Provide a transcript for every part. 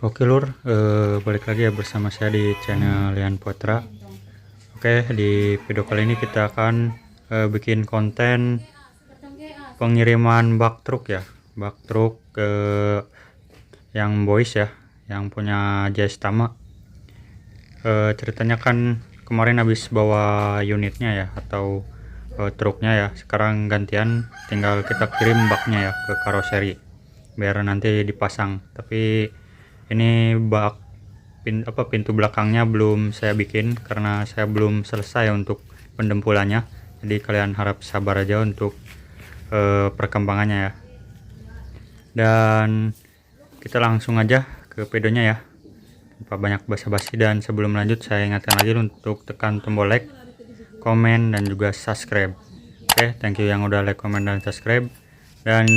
Oke lur, balik lagi ya bersama saya di channel Lian Putra. Oke, di video kali ini kita akan bikin konten pengiriman bak truk ya, bak truk ke yang boys ya, yang punya JS Tama. Ceritanya kan kemarin habis bawa unitnya ya, atau truknya ya. Sekarang gantian, tinggal kita kirim baknya ya ke karoseri, biar nanti dipasang. Tapi ini bak pintu belakangnya belum saya bikin karena saya belum selesai untuk pendempulannya. Jadi kalian harap sabar aja untuk perkembangannya ya. Dan kita langsung aja ke videonya ya, tanpa banyak basa-basi. Dan sebelum lanjut, saya ingatkan lagi untuk tekan tombol like, komen, dan juga subscribe. Oke, thank you yang udah like, komen, dan subscribe. Dan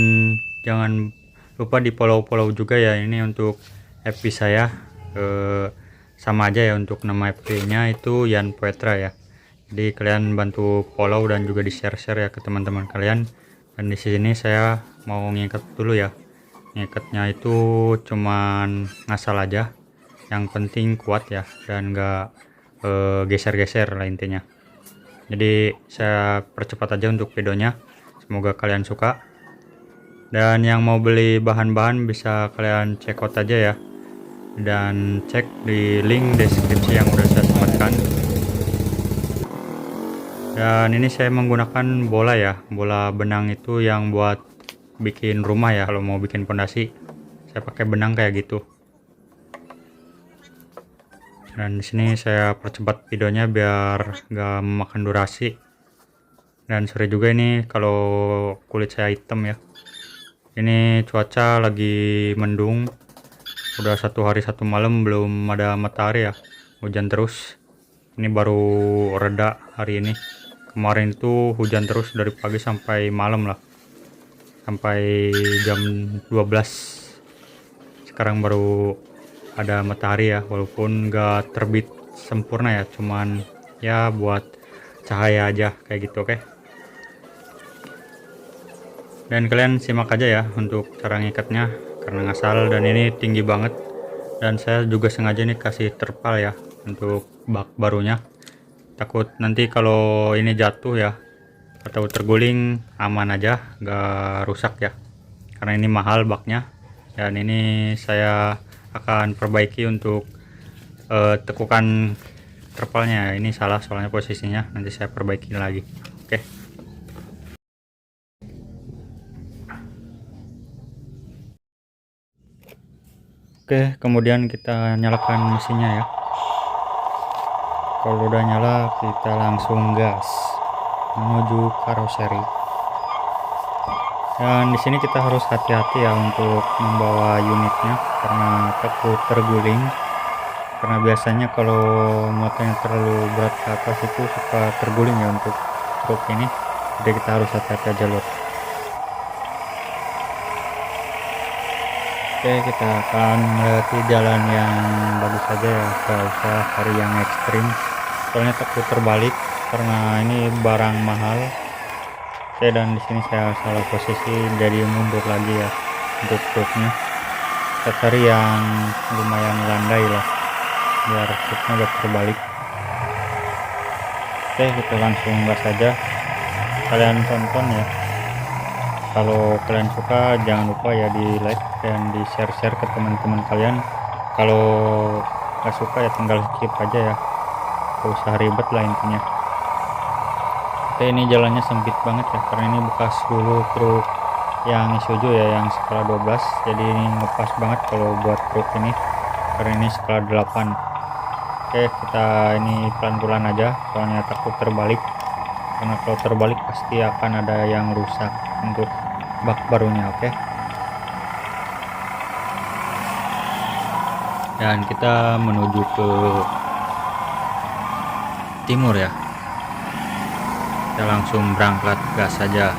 jangan lupa di follow juga ya, ini untuk FB saya. Sama aja ya, untuk nama FB nya itu Yan Putra ya. Jadi kalian bantu follow dan juga di share ya ke teman-teman kalian. Dan di sini saya mau ngikat dulu ya. Ngikatnya itu cuman ngasal aja, yang penting kuat ya, dan enggak geser-geser lah intinya. Jadi saya percepat aja untuk videonya, semoga kalian suka. Dan yang mau beli bahan-bahan bisa kalian check out aja ya, dan cek di link deskripsi yang udah saya sematkan. Dan ini saya menggunakan bola ya, bola benang itu yang buat bikin rumah ya. Kalau mau bikin pondasi saya pakai benang kayak gitu. Dan di sini saya percepat videonya biar nggak memakan durasi. Dan sorry juga ini kalau kulit saya hitam ya. Ini cuaca lagi mendung, udah 1 hari 1 malam belum ada matahari ya, hujan terus. Ini baru reda hari ini. Kemarin itu hujan terus dari pagi sampai malam lah, sampai jam 12. Sekarang baru ada matahari ya, walaupun gak terbit sempurna ya, cuman ya buat cahaya aja kayak gitu. Oke, dan kalian simak aja ya untuk cara ngikatnya, karena ngasal dan ini tinggi banget. Dan saya juga sengaja nih kasih terpal ya untuk bak barunya, takut nanti kalau ini jatuh ya atau terguling aman aja, gak rusak ya, karena ini mahal baknya. Dan ini saya akan perbaiki untuk tekukan terpalnya. Ini salah soalnya posisinya, nanti saya perbaiki lagi. Oke. Oke, kemudian kita nyalakan mesinnya ya. Kalau udah nyala, kita langsung gas menuju karoseri. Dan di sini kita harus hati-hati ya untuk membawa unitnya, karena takut terguling. Karena biasanya kalau muatannya terlalu berat ke atas itu suka terguling ya untuk truk ini. Jadi kita harus hati-hati aja loh. Oke, kita akan melewati jalan yang bagus saja ya, gak usah cari yang ekstrim, soalnya takut terbalik karena ini barang mahal. Oke, dan di sini saya salah posisi, jadi mundur lagi ya untuk truknya. Kita cari yang lumayan landai lah biar truknya gak terbalik. Oke, kita langsung gas saja. Kalian tonton ya, kalau kalian suka jangan lupa ya di like dan di share ke teman-teman kalian. Kalau gak suka ya tinggal skip aja ya, gak usah ribet lah intinya. Oke, ini jalannya sempit banget ya, karena ini bekas dulu truk yang Isuzu ya, yang skala 12. Jadi ini ngepas banget kalau buat truk ini, karena ini skala 8. Oke, kita ini pelan-pelan aja soalnya takut terbalik, karena kalau terbalik pasti akan ada yang rusak untuk bak barunya. Oke, dan kita menuju ke timur ya, kita langsung berangkat gas saja.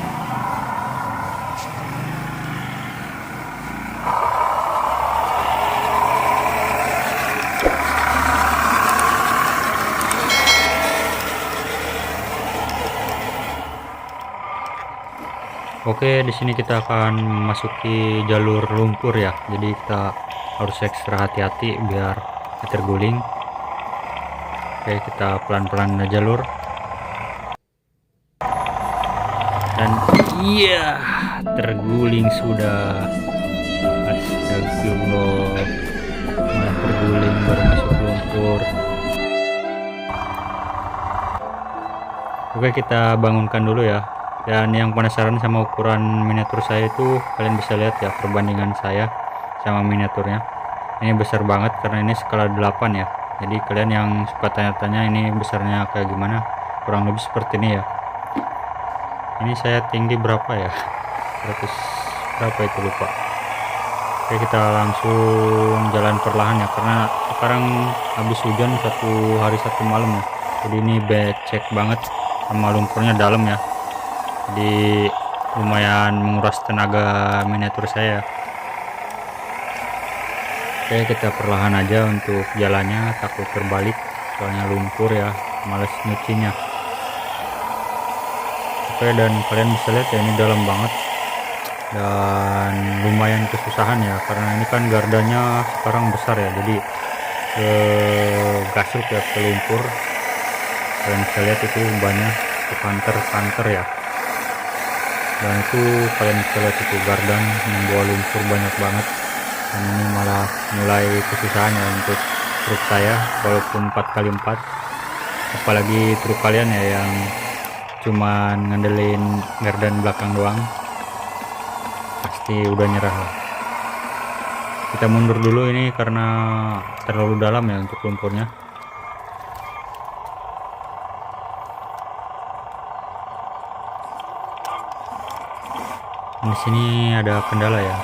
Oke, di sini kita akan memasuki jalur lumpur ya. Jadi kita harus ekstra hati-hati biar terguling. Oke, kita pelan-pelan aja lur. Dan iya, terguling sudah. Astagfirullah, malah terguling baru masuk lumpur. Oke, kita bangunkan dulu ya. Dan yang penasaran sama ukuran miniatur saya itu, kalian bisa lihat ya perbandingan saya sama miniaturnya. Ini besar banget karena ini skala 8 ya. Jadi kalian yang suka tanya-tanya ini besarnya kayak gimana, kurang lebih seperti ini ya. Ini saya tinggi berapa ya, 100 berapa itu lupa. Oke, kita langsung jalan perlahan ya, karena sekarang habis hujan 1 hari 1 malam ya. Jadi ini becek banget sama lumpurnya dalam ya, jadi lumayan menguras tenaga miniatur saya. Oke, kita perlahan aja untuk jalannya, takut terbalik soalnya lumpur ya, males nyucinya. Oke, dan kalian bisa lihat ya ini dalam banget dan lumayan kesusahan ya, karena ini kan gardanya sekarang besar ya, jadi gasuk ya ke lumpur. Kalian bisa lihat itu banyak kanter-kanter ya, dan itu kalian bisa lihat itu gardan membawa lumpur banyak banget. Dan ini malah mulai kesusahan ya untuk truk saya, walaupun 4x4, apalagi truk kalian ya yang cuman ngandelin gardan belakang doang, pasti udah nyerah lah. Kita mundur dulu ini karena terlalu dalam ya untuk lumpurnya. Di sini ada kendala ya,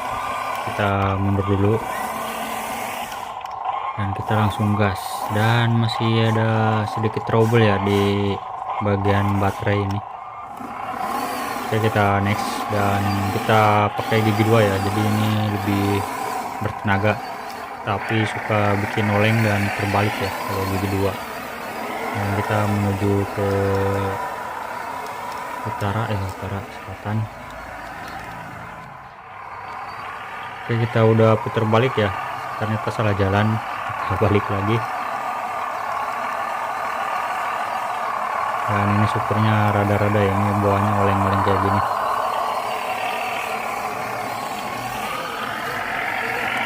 kita mundur dulu dan kita langsung gas. Dan masih ada sedikit trouble ya di bagian baterai ini. Oke, kita next dan kita pakai gigi 2 ya, jadi ini lebih bertenaga tapi suka bikin oleng dan terbalik ya kalau gigi 2. Dan kita menuju ke utara selatan. Oke, kita udah putar balik ya, ternyata salah jalan, kita balik lagi. Dan ini supirnya rada-rada ya, ini bawahnya oleng-oleng kayak gini.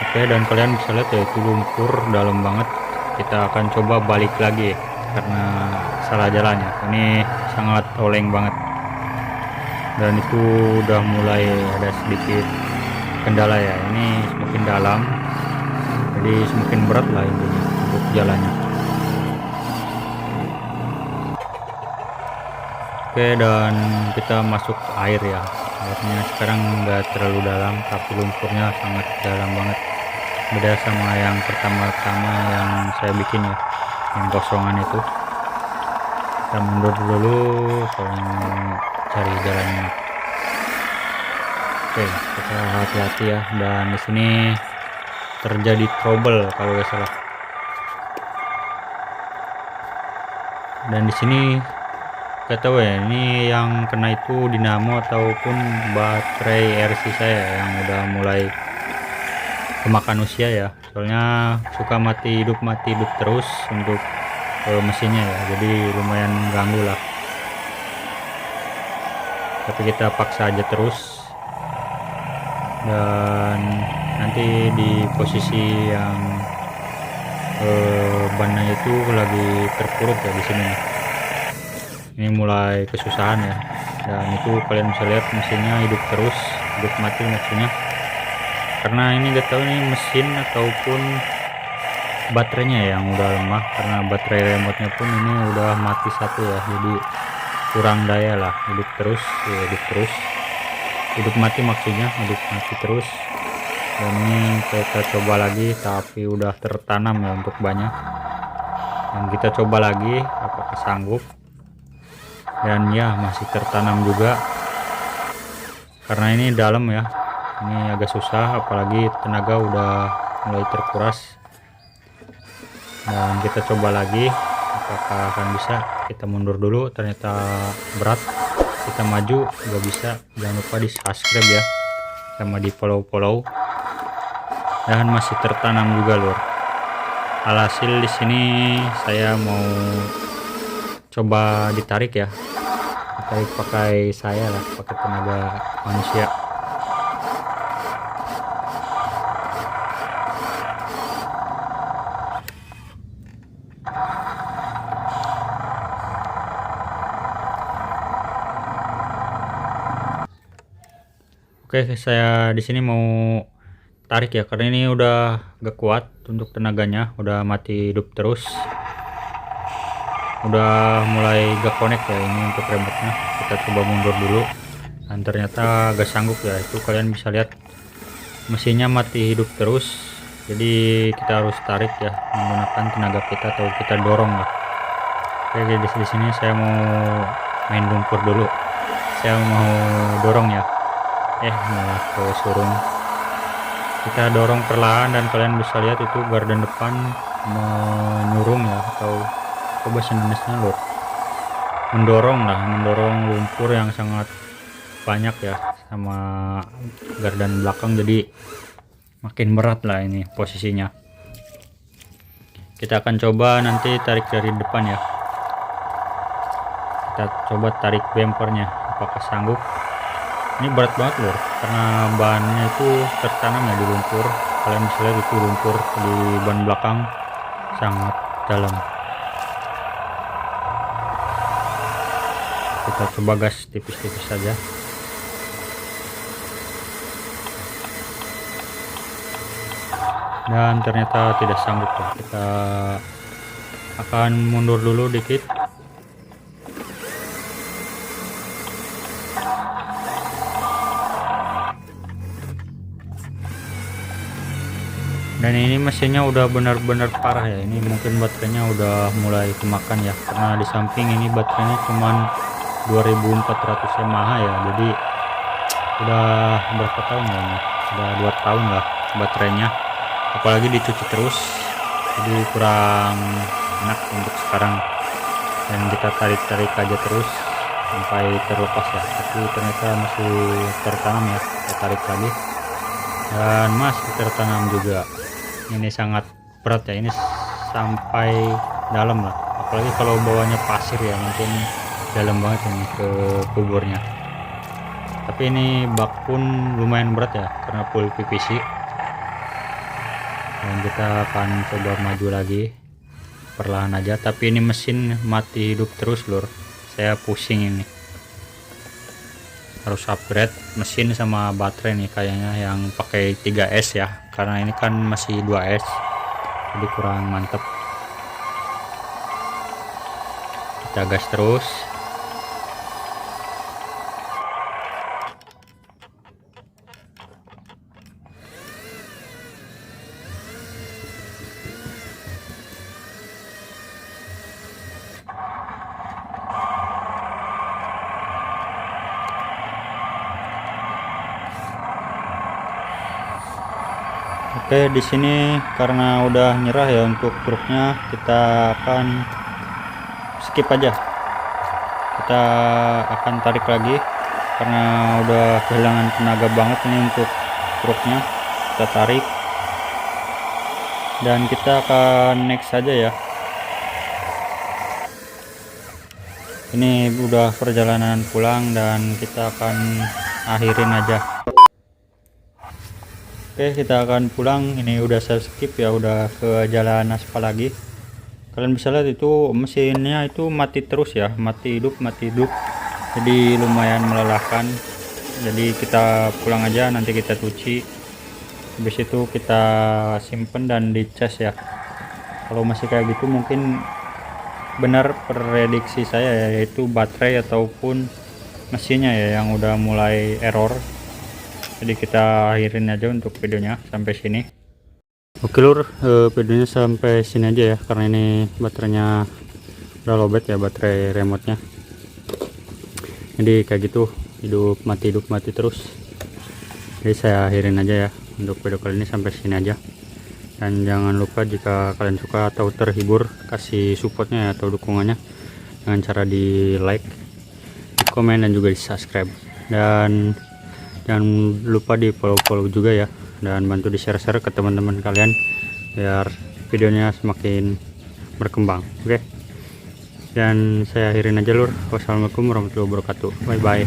Oke, dan kalian bisa lihat ya itu lumpur dalam banget. Kita akan coba balik lagi karena salah jalannya, ini sangat oleng banget. Dan itu udah mulai ada sedikit kendala ya, ini semakin dalam jadi semakin berat lah intinya untuk jalannya. Oke, dan kita masuk ke air ya, airnya sekarang nggak terlalu dalam tapi lumpurnya sangat dalam banget, beda sama yang pertama-tama yang saya bikin ya, yang kosongan itu. Kita mundur dulu soalnya mau cari jalannya. Oke, kita hati-hati ya, dan di sini terjadi trouble kalau nggak salah. Dan di sini nggak tahu ya, ini yang kena itu dinamo ataupun baterai RC saya yang udah mulai kemakan usia ya, soalnya suka mati hidup terus untuk mesinnya ya, jadi lumayan ganggu lah. Tapi kita paksa aja terus, dan nanti di posisi yang bannya itu lagi terpuruk ya di sini. Ini mulai kesusahan ya, dan itu kalian bisa lihat mesinnya hidup terus, hidup mati maksudnya, karena ini gak tahu ini mesin ataupun baterainya yang udah lemah, karena baterai remote-nya pun ini udah mati satu ya, jadi kurang daya lah, hidup terus ya, hidup mati maksudnya, hidup mati terus. Dan ini kita coba lagi tapi udah tertanam ya untuk banyak, dan kita coba lagi apakah sanggup. Dan ya masih tertanam juga, karena ini dalam ya, ini agak susah, apalagi tenaga udah mulai terkuras. Dan kita coba lagi apakah akan bisa. Kita mundur dulu, ternyata berat. Kita maju nggak bisa. Jangan lupa di subscribe ya, sama di follow. dan masih tertanam juga lur. Alhasil di sini saya mau coba ditarik ya, ditarik pakai saya lah, pakai tenaga manusia. Oke, saya di sini mau tarik ya, karena ini udah gak kuat untuk tenaganya, udah mati hidup terus, udah mulai gak connect ya ini untuk remote-nya. Kita coba mundur dulu, dan ternyata gak sanggup ya. Itu kalian bisa lihat mesinnya mati hidup terus, jadi kita harus tarik ya menggunakan tenaga kita, atau kita dorong lah. Oke, di sini saya mau main lumpur dulu, saya mau dorong ya. Malah ke surung. Kita dorong perlahan, dan kalian bisa lihat itu gardan depan menyurung ya, atau coba Indonesia lur, mendorong lumpur yang sangat banyak ya sama gardan belakang, jadi makin berat lah ini posisinya. Kita akan coba nanti tarik dari depan ya, kita coba tarik bempernya, apakah sanggup. Ini berat banget lur, karena bahannya itu tertanam ya di lumpur. Kalian bisa lihat itu lumpur di ban belakang sangat dalam. Kita coba gas tipis-tipis saja. Dan ternyata tidak sanggup ya. Kita akan mundur dulu dikit. Dan ini mesinnya udah benar-benar parah ya, ini mungkin baterainya udah mulai kemakan ya, karena di samping ini baterainya cuman 2400 mAh ya, jadi udah berapa tahun ya ini, udah 2 tahun lah baterainya, apalagi dicuci terus, jadi kurang enak untuk sekarang. Dan kita tarik-tarik aja terus sampai terlepas ya, tapi ternyata masih tertanam ya. Kita tarik lagi dan masih tertanam juga. Ini sangat berat ya, ini sampai dalam lah, apalagi kalau bawahnya pasir ya, mungkin dalam banget ini ke kuburnya. Tapi ini bak pun lumayan berat ya, karena full PVC. Dan kita akan coba maju lagi perlahan aja, tapi ini mesin mati hidup terus lur, saya pusing ini. Harus upgrade mesin sama baterai nih kayaknya, yang pakai 3S ya, karena ini kan masih 2S, jadi kurang mantep. Kita gas terus. Oke, di sini karena udah nyerah ya untuk truknya, kita akan skip aja. Kita akan tarik lagi karena udah kehilangan tenaga banget ini untuk truknya. Kita tarik dan kita akan next saja ya. Ini udah perjalanan pulang dan kita akan akhirin aja. Oke, kita akan pulang. Ini udah saya skip ya, udah ke jalan aspal lagi. Kalian bisa lihat itu mesinnya itu mati terus ya, mati hidup, jadi lumayan melelahkan. Jadi kita pulang aja, nanti kita cuci, habis itu kita simpen dan dicas ya. Kalau masih kayak gitu mungkin benar prediksi saya ya, yaitu baterai ataupun mesinnya ya yang udah mulai error. Jadi kita akhirin aja untuk videonya sampai sini. Oke lur, videonya sampai sini aja ya, karena ini baterainya udah lowbat ya, baterai remote-nya. Jadi kayak gitu, hidup mati terus. Jadi saya akhirin aja ya untuk video kali ini, sampai sini aja. Dan jangan lupa jika kalian suka atau terhibur, kasih supportnya atau dukungannya dengan cara di like, di komen, dan juga di subscribe. Dan jangan lupa di follow juga ya dan bantu di share-share ke teman-teman kalian biar videonya semakin berkembang. Oke, dan saya akhirin aja lur. Wassalamualaikum warahmatullahi wabarakatuh. Bye bye.